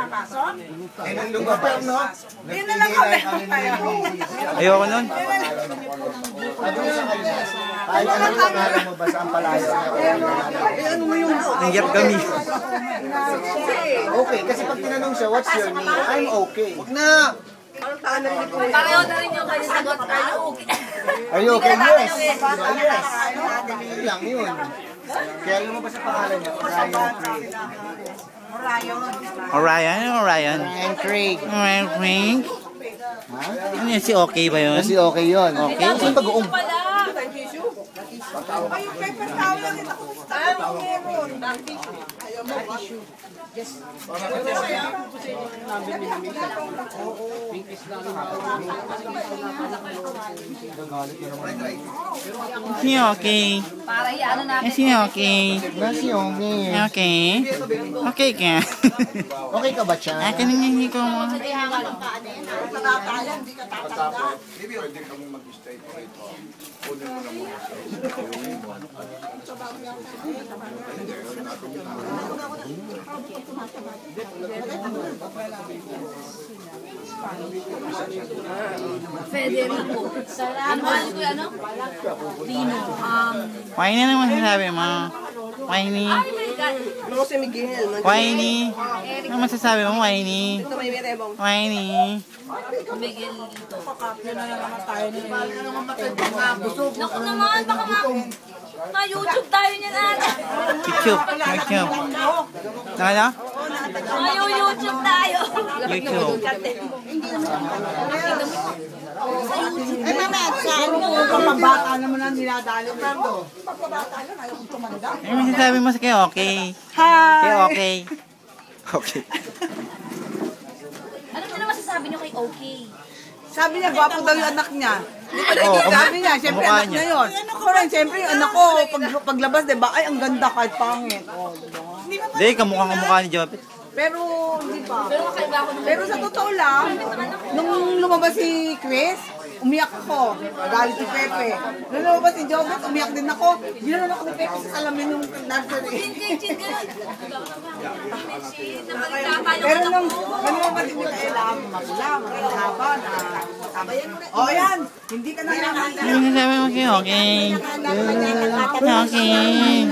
papasok? Eh, nang lumaban, no? Yun na lang kami. Ayoko nun. Kahit anong pangalan mo, basta ang palayo. Nangyap kami. Okay, kasi pag tinanong siya, what's your name? I'm okay. Huwag na! Pareho na rin yung kanyang sagot. Are you okay? Are you okay? Yes. Yes. Yun lang yun. Kaya lumabas ang pangalan niya, Orion. Ryan Craig. Orion Frank. Ano yun? Si okay ba yun? Kasi okay yun. Okay? Saan pag-uong? Ay, yung paper towel lang ito. Ayaw meron. Ayaw mo tissue. Yes. Si okay. Para ano natin. Si okay. Nasi okay. Okay. Okay ka. Okay ka ba siya? Akin na hindi ko mo. Nakatayan, hindi ka tatanda. Pwede kami mag-stay pa rito. Kunin mo na muna sa Federico. Ano ba ano? Dino. Why na naman sasabi mo? Whiny. Oh my God. Ano si Miguel? Whiny. Ano masasabi mo? Whiny. Ito may merebong. Whiny. Miguel dito. Yun na naman tayo na Naku naman, baka ma-YouTube tayo niyan ata. YouTube. YouTube. Ano? Ma-YouTube tayo. YouTube. Eh, mamaya, saan mo? Pagpabata naman ang niladali. Pero, pagpabata lang, ayaw kong tumanda. Ano masasabi mo sa kay okay? Hi! Kay okay. Okay. Ano na masasabi niyo kay okay? Sabi niya, gwapo daw yung anak niya. Oo, Sabi niya, siyempre kamukha anak niya. niya yun. Ako rin, siyempre yung anak ko, paglabas, diba, ay, ang ganda kahit pangit. Oh, diba? Hindi, kamukha ni Jopet. Pero, hindi pa. Pero kakaiba ako naman. Pero sa totoo lang, nung lumabas si Chris, umiyak ako. Galit si Pepe. Nung lumabas si Jobet, umiyak din ako. Ginanon ako ni Pepe sa salamin nung nursery. Chin, ganun. Nabalita tayo. Pero nung lumabas si Micaela, magula, haba na. O yan, hindi ka na Ano masasabi mo kay okay? Okay.